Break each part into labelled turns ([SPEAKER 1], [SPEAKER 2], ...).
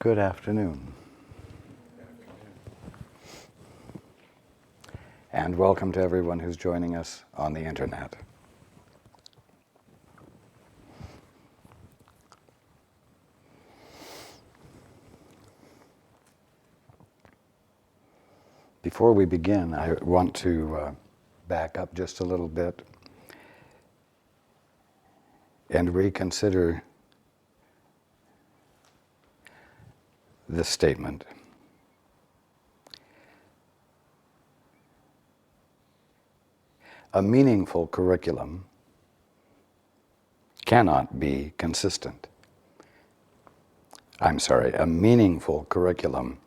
[SPEAKER 1] Good afternoon. And welcome to everyone who's joining us on the internet. Before we begin, I want to back up just a little bit and reconsider this statement. A meaningful curriculum cannot be consistent. A meaningful curriculum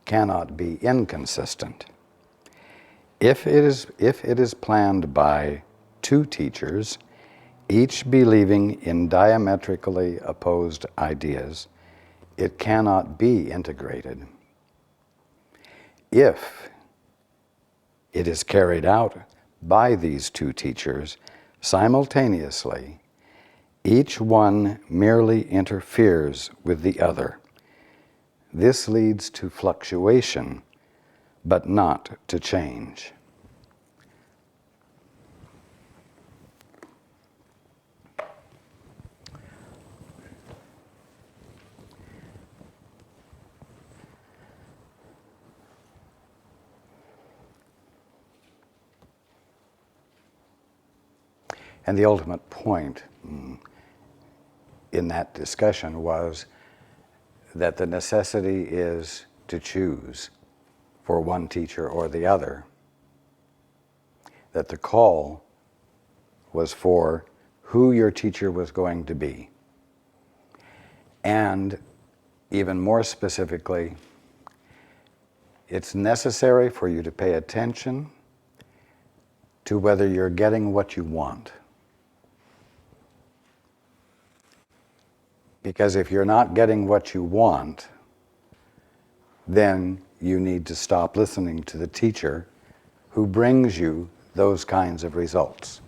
[SPEAKER 1] cannot be inconsistent. If it is planned by two teachers, each believing in diametrically opposed ideas, it cannot be integrated. If it is carried out by these two teachers simultaneously, each one merely interferes with the other. This leads to fluctuation, but not to change. And the ultimate point in that discussion was that the necessity is to choose for one teacher or the other. That the call was for who your teacher was going to be. And even more specifically, it's necessary for you to pay attention to whether you're getting what you want. Because if you're not getting what you want, then you need to stop listening to the teacher who brings you those kinds of results.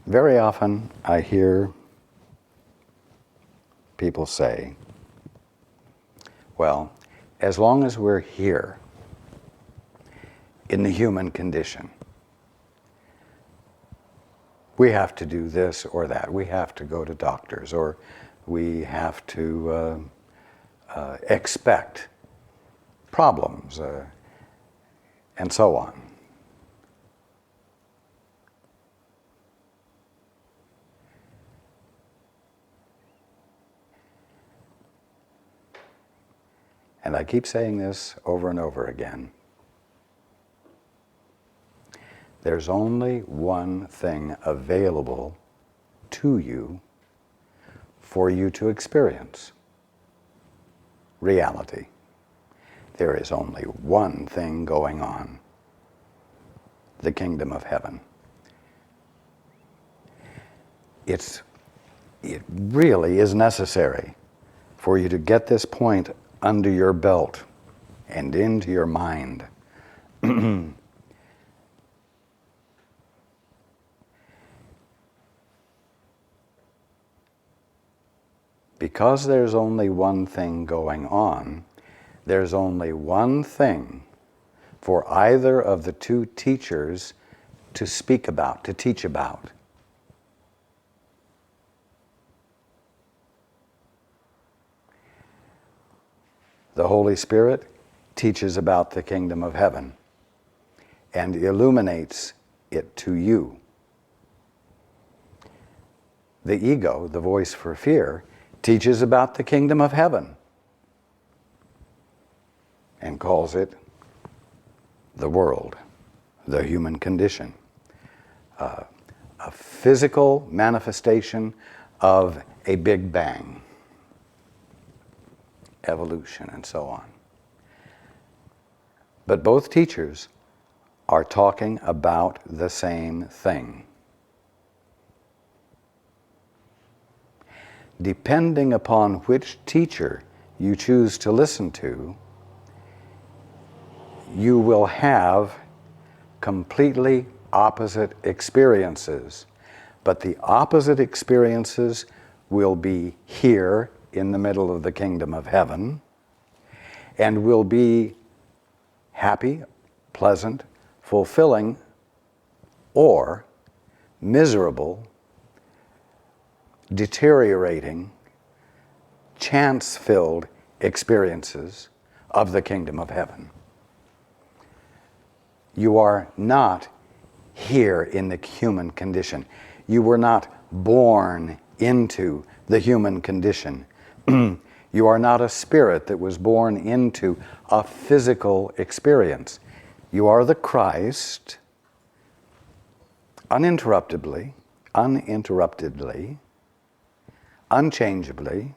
[SPEAKER 1] Very often I hear people say, well, as long as we're here in the human condition, we have to do this or that. We have to go to doctors, or we have to expect problems, and so on. And I keep saying this over and over again. There's only one thing available to you for you to experience: reality. There is only one thing going on: the kingdom of heaven. It really is necessary for you to get this point under your belt and into your mind. Because there's only one thing going on, there's only one thing for either of the two teachers to speak about, to teach about. The Holy Spirit teaches about the kingdom of heaven and illuminates it to you. The ego, the voice for fear, teaches about the kingdom of heaven and calls it the world, the human condition, a physical manifestation of a Big Bang, evolution, and so on. But both teachers are talking about the same thing. depending upon which teacher you choose to listen to, you will have completely opposite experiences. But the opposite experiences will be here in the middle of the kingdom of heaven, and will be happy, pleasant, fulfilling, or miserable, deteriorating, chance-filled experiences of the kingdom of heaven. You are not here in the human condition. You were not born into the human condition. You are not a spirit that was born into a physical experience. You are the Christ, uninterruptedly, unchangeably,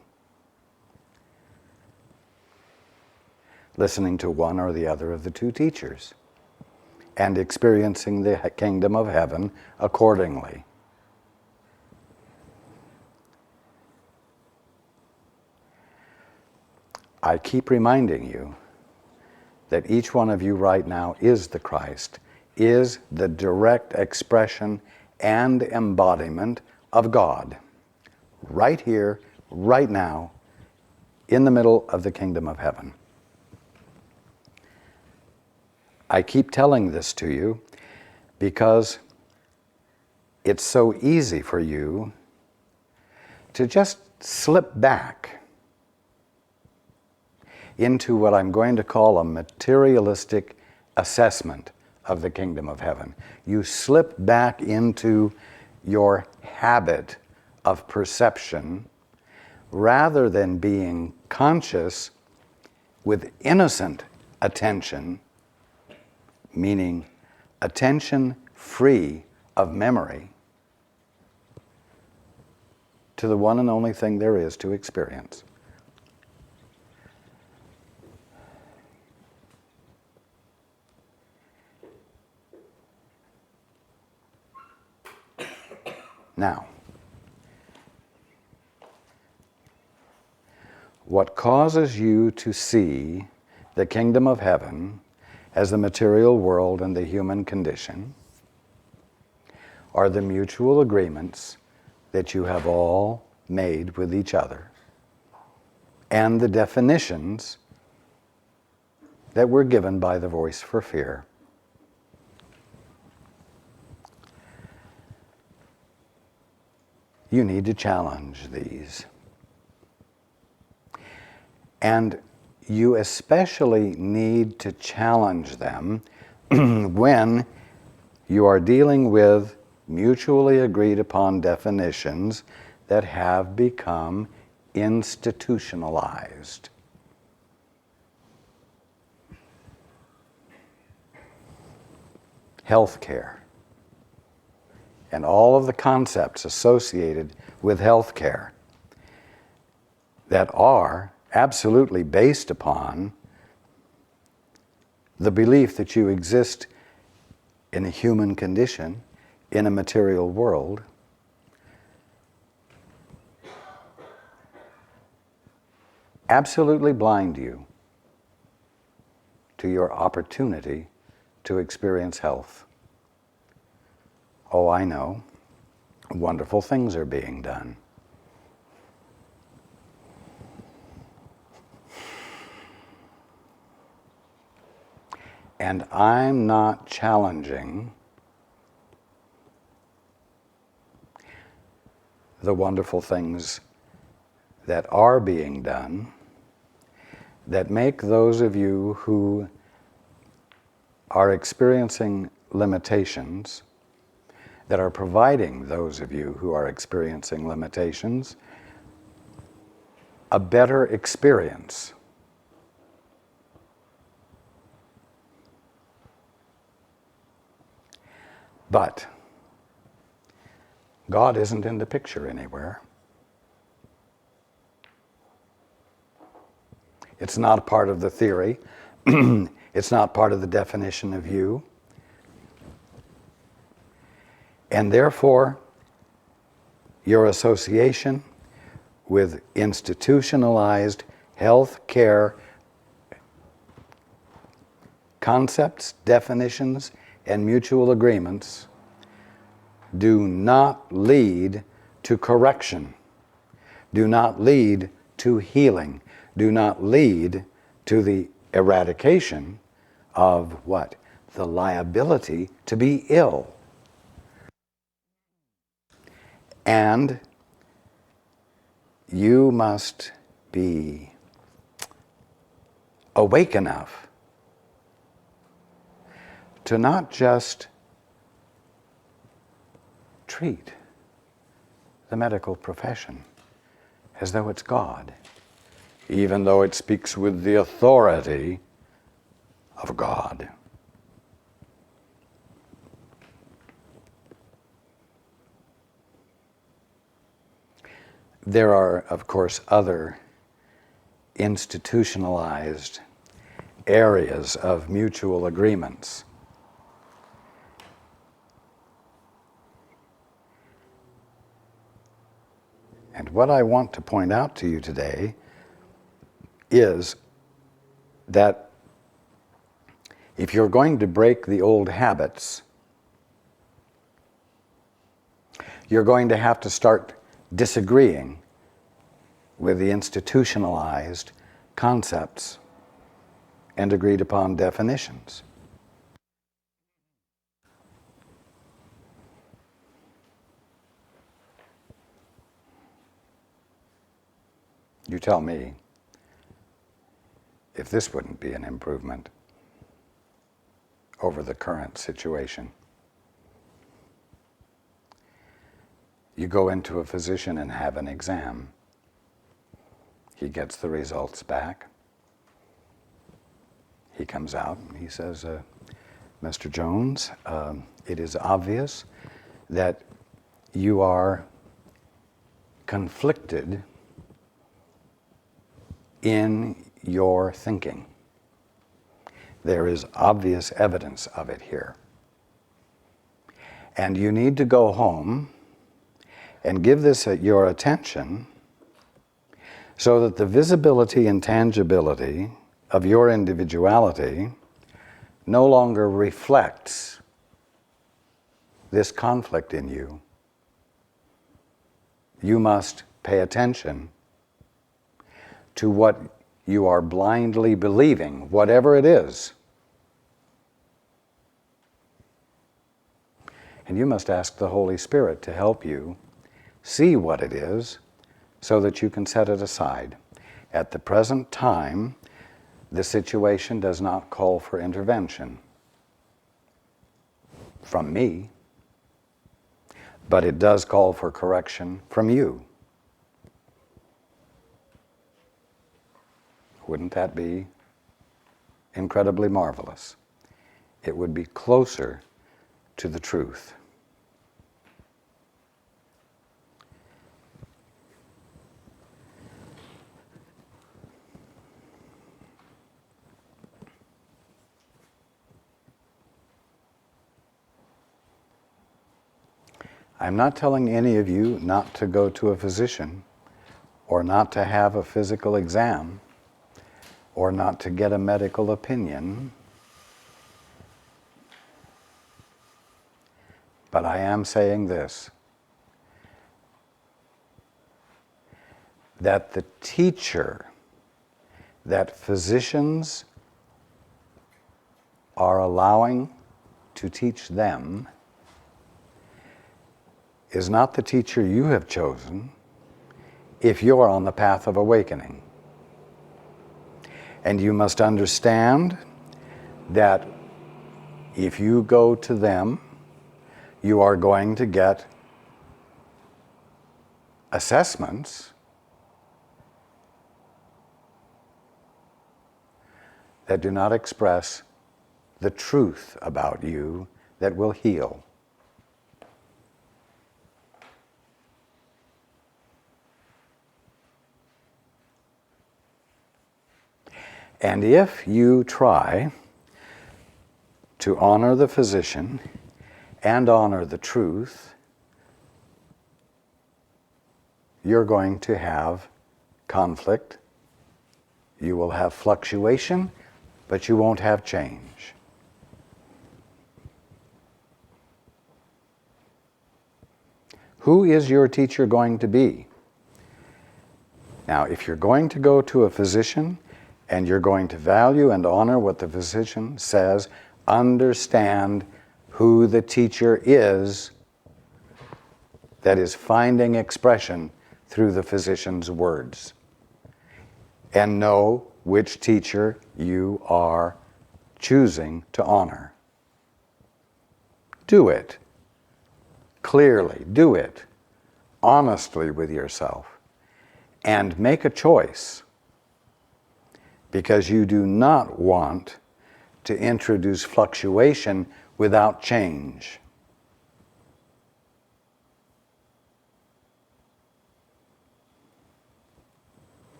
[SPEAKER 1] listening to one or the other of the two teachers, and experiencing the kingdom of heaven accordingly. I keep reminding you that each one of you right now is the Christ, is the direct expression and embodiment of God, right here, right now, in the middle of the kingdom of heaven. I keep telling this to you because it's so easy for you to just slip back into what I'm going to call a materialistic assessment of the kingdom of heaven. You slip back into your habit of perception rather than being conscious with innocent attention, meaning attention free of memory, to the one and only thing there is to experience. Now, what causes you to see the kingdom of heaven as the material world and the human condition are the mutual agreements that you have all made with each other, and the definitions that were given by the voice for fear. You need to challenge these. And you especially need to challenge them when you are dealing with mutually agreed upon definitions that have become institutionalized. Healthcare and all of the concepts associated with healthcare that are absolutely based upon the belief that you exist in a human condition, in a material world, absolutely blind you to your opportunity to experience health. Oh, I know. Wonderful things are being done. And I'm not challenging the wonderful things that are being done that make those of you who are experiencing limitations, that are providing those of you who are experiencing limitations a better experience. But God isn't in the picture anywhere. It's not a part of the theory. It's not part of the definition of you. And therefore, your association with institutionalized health care concepts, definitions, and mutual agreements do not lead to correction, do not lead to healing, do not lead to the eradication of what? The liability to be ill. And you must be awake enough to not just treat the medical profession as though it's God, even though it speaks with the authority of God. There are, of course, other institutionalized areas of mutual agreements. And what I want to point out to you today is that if you're going to break the old habits, you're going to have to start disagreeing with the institutionalized concepts and agreed upon definitions. You tell me if this wouldn't be an improvement over the current situation. You go into a physician and have an exam. He gets the results back. He comes out and he says, Mr. Jones, it is obvious that you are conflicted in your thinking. There is obvious evidence of it here. And you need to go home and give this your attention so that the visibility and tangibility of your individuality no longer reflects this conflict in you. You must pay attention to what you are blindly believing, whatever it is. And you must ask the Holy Spirit to help you see what it is so that you can set it aside. At the present time, the situation does not call for intervention from me, but it does call for correction from you. Wouldn't that be incredibly marvelous? It would be closer to the truth. I'm not telling any of you not to go to a physician or not to have a physical exam or not to get a medical opinion. But I am saying this, that the teacher that physicians are allowing to teach them is not the teacher you have chosen if you're on the path of awakening. And you must understand that if you go to them, you are going to get assessments that do not express the truth about you that will heal. And if you try to honor the physician and honor the truth, you're going to have conflict. You will have fluctuation, but you won't have change. Who is your teacher going to be? Now, if you're going to go to a physician and you're going to value and honor what the physician says, understand who the teacher is that is finding expression through the physician's words. And know which teacher you are choosing to honor. Do it. Clearly, do it. Honestly with yourself. And make a choice. Because you do not want to introduce fluctuation without change.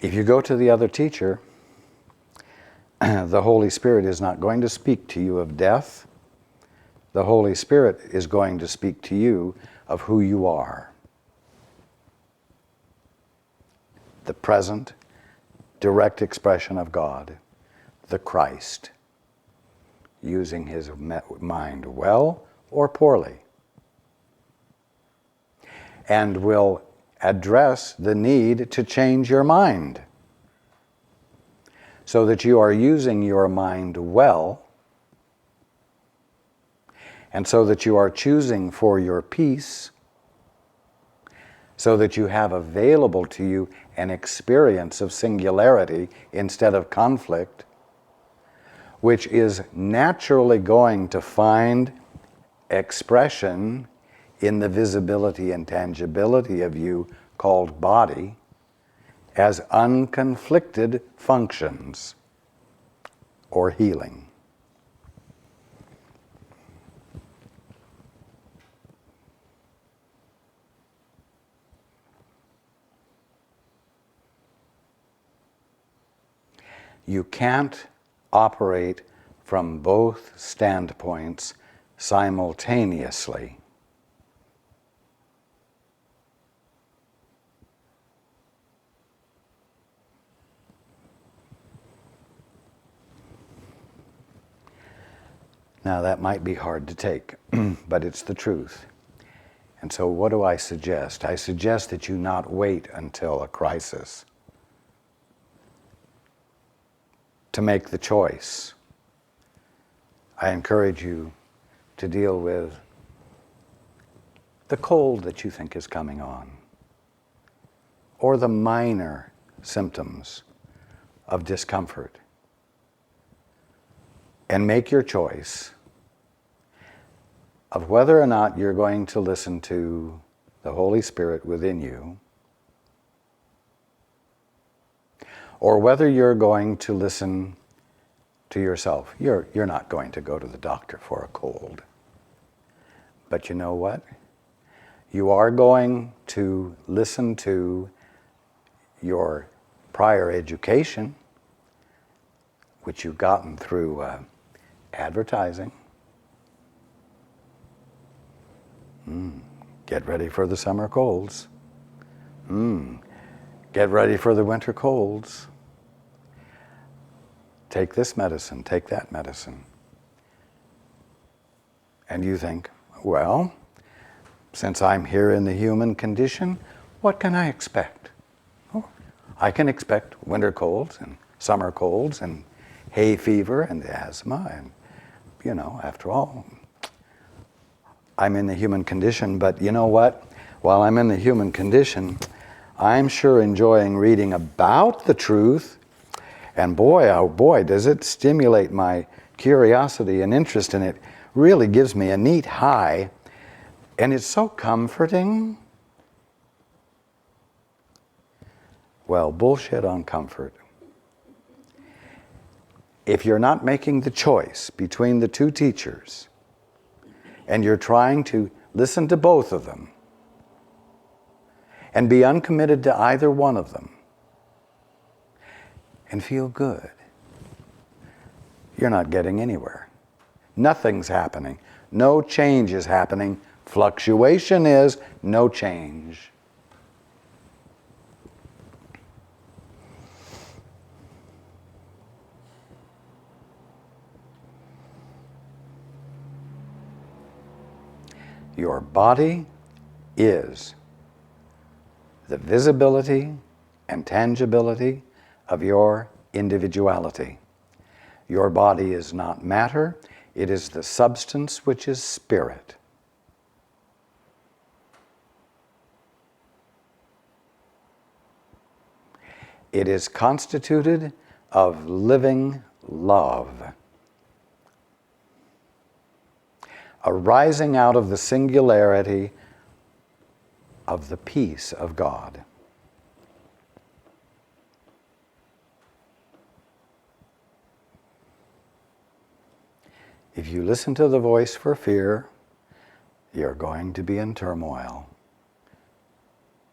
[SPEAKER 1] If you go to the other teacher, the Holy Spirit is not going to speak to you of death. The Holy Spirit is going to speak to you of who you are. The present, direct expression of God, the Christ, using his mind well or poorly, and will address the need to change your mind so that you are using your mind well, and so that you are choosing for your peace, so that you have available to you an experience of singularity instead of conflict, which is naturally going to find expression in the visibility and tangibility of you called body as unconflicted functions or healing. You can't operate from both standpoints simultaneously. Now that might be hard to take, but it's the truth. And so what do I suggest? I suggest that you not wait until a crisis to make the choice. I encourage you to deal with the cold that you think is coming on, or the minor symptoms of discomfort, and make your choice of whether or not you're going to listen to the Holy Spirit within you, or whether you're going to listen to yourself. You're not going to go to the doctor for a cold. But you know what? You are going to listen to your prior education, which you've gotten through advertising. Get ready for the summer colds. Get ready for the winter colds. Take this medicine, take that medicine. And you think, well, since I'm here in the human condition, what can I expect? Oh, I can expect winter colds and summer colds and hay fever and asthma, and after all, I'm in the human condition. But you know what? While I'm in the human condition, I'm sure enjoying reading about the truth, and boy, oh boy, does it stimulate my curiosity and interest in it. Really gives me a neat high, and it's so comforting. Well, bullshit on comfort. If you're not making the choice between the two teachers, and you're trying to listen to both of them, and be uncommitted to either one of them, and feel good, you're not getting anywhere. Nothing's happening. No change is happening Fluctuation is no change. Your body is the visibility and tangibility of your individuality. Your body is not matter, it is the substance which is spirit. It is constituted of living love, arising out of the singularity of the peace of God. If you listen to the voice for fear, you're going to be in turmoil.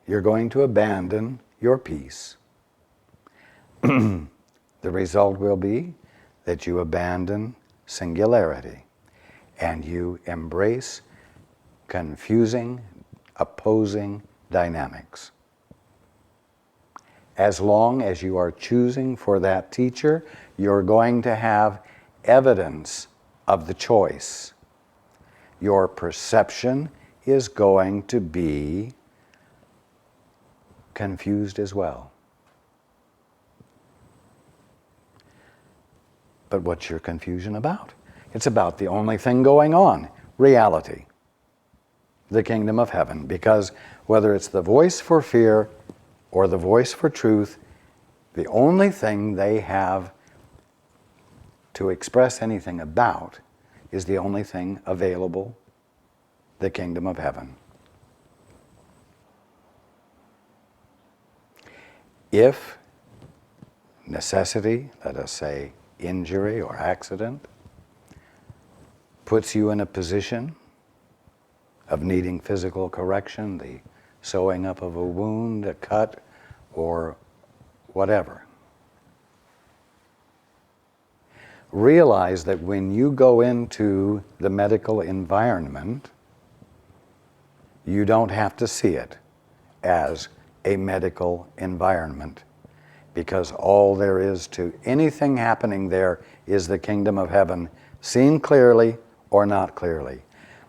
[SPEAKER 1] You're going to abandon your peace. The result will be that you abandon singularity and you embrace confusing, opposing dynamics. As long as you are choosing for that teacher, you're going to have evidence of the choice. Your perception is going to be confused as well. But what's your confusion about? It's about the only thing going on, reality, the kingdom of heaven. Because whether it's the voice for fear or the voice for truth, the only thing they have to express anything about is the only thing available, the kingdom of heaven. If necessity, let us say injury or accident, puts you in a position of needing physical correction, the sewing up of a wound, a cut, or whatever, realize that when you go into the medical environment, you don't have to see it as a medical environment, because all there is to anything happening there is the kingdom of heaven, seen clearly or not clearly.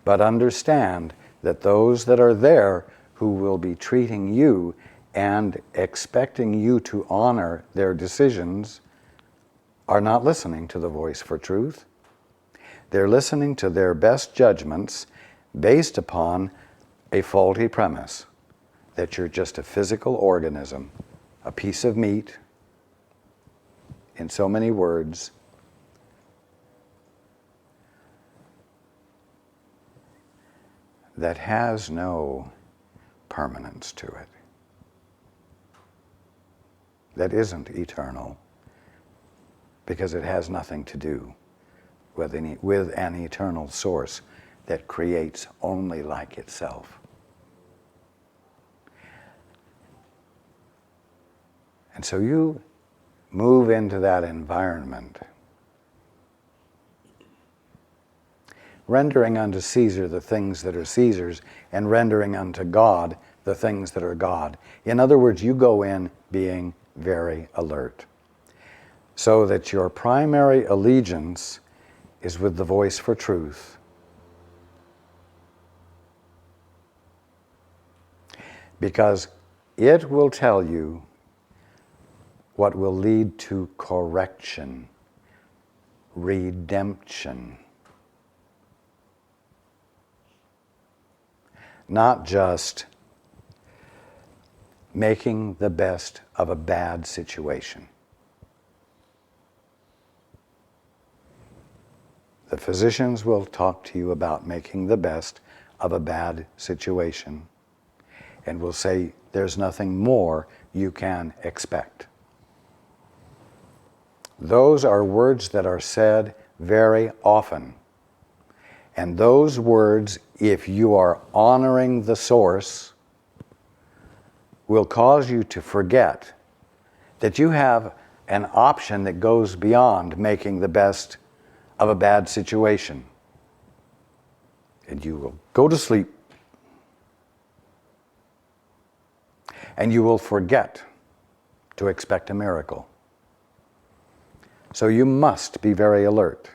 [SPEAKER 1] But understand that those that are there who will be treating you and expecting you to honor their decisions are not listening to the voice for truth. They're listening to their best judgments based upon a faulty premise that you're just a physical organism, a piece of meat, in so many words, that has no permanence to it, that isn't eternal, because it has nothing to do with an eternal source that creates only like itself. And so you move into that environment, rendering unto Caesar the things that are Caesar's, and rendering unto God the things that are God. In other words, you go in being very alert, so that your primary allegiance is with the voice for truth. Because it will tell you what will lead to correction, redemption. Not just making the best of a bad situation. The physicians will talk to you about making the best of a bad situation and will say there's nothing more you can expect. Those are words that are said very often. And those words, if you are honoring the source, will cause you to forget that you have an option that goes beyond making the best of a bad situation. and you will go to sleep, and you will forget to expect a miracle. So you must be very alert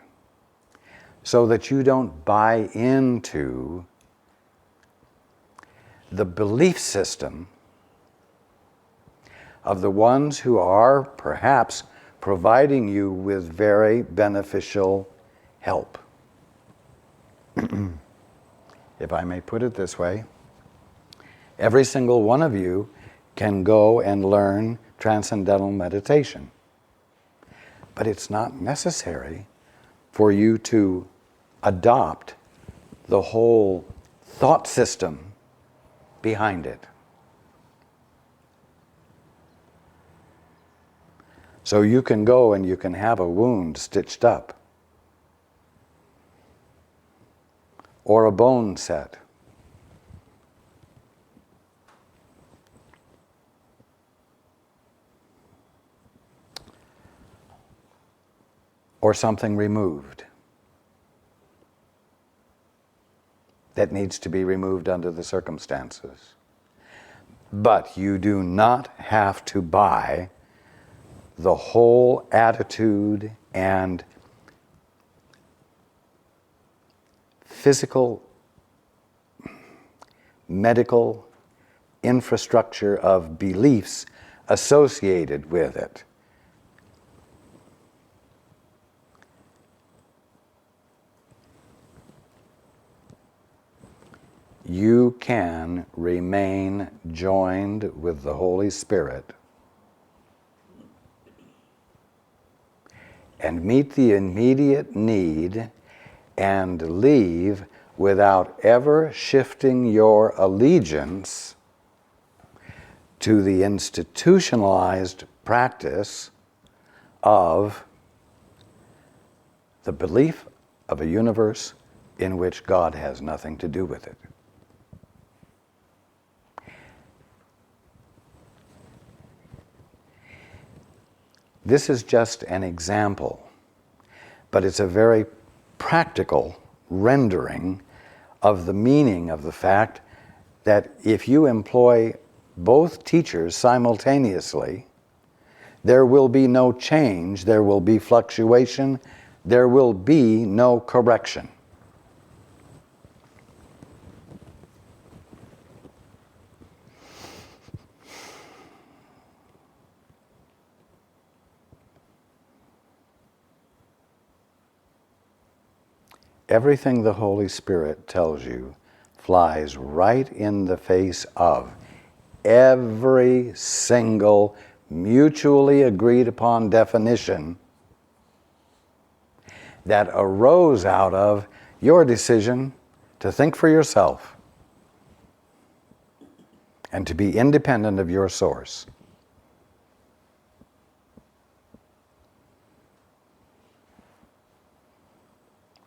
[SPEAKER 1] so that you don't buy into the belief system of the ones who are perhaps providing you with very beneficial help. If I may put it this way, every single one of you can go and learn transcendental meditation. But it's not necessary for you to adopt the whole thought system behind it. So you can go and you can have a wound stitched up, or a bone set, or something removed that needs to be removed under the circumstances. But you do not have to buy the whole attitude and physical, medical infrastructure of beliefs associated with it. You can remain joined with the Holy Spirit and meet the immediate need and leave without ever shifting your allegiance to the institutionalized practice of the belief of a universe in which God has nothing to do with it. This is just an example, but it's a very practical rendering of the meaning of the fact that if you employ both teachers simultaneously, there will be no change, there will be fluctuation, there will be no correction. Everything the Holy Spirit tells you flies right in the face of every single mutually agreed upon definition that arose out of your decision to think for yourself and to be independent of your source.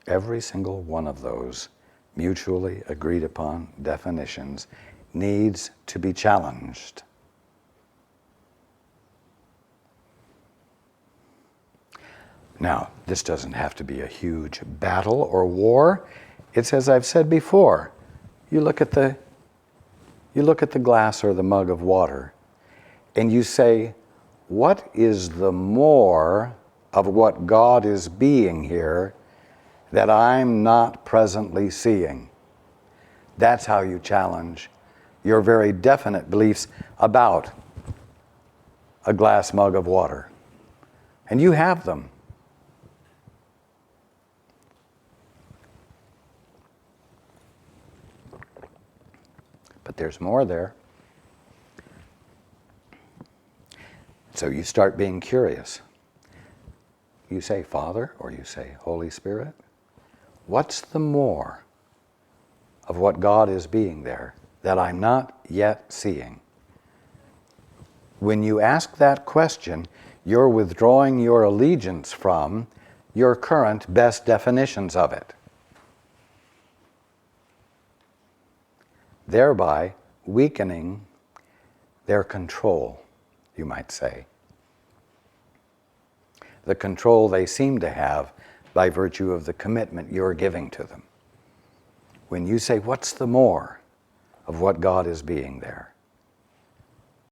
[SPEAKER 1] Every single one of those mutually agreed upon definitions needs to be challenged. Now, this doesn't have to be a huge battle or war. It's as I've said before, you look at the glass or the mug of water and you say, what is the more of what God is being here that I'm not presently seeing? That's how you challenge your very definite beliefs about a glass mug of water. And you have them. But there's more there. So you start being curious. You say Father, or you say Holy Spirit. What's the more of what God is being there that I'm not yet seeing? When you ask that question, you're withdrawing your allegiance from your current best definitions of it, thereby weakening their control, you might say. The control they seem to have by virtue of the commitment you're giving to them. when you say, what's the more of what God is being there?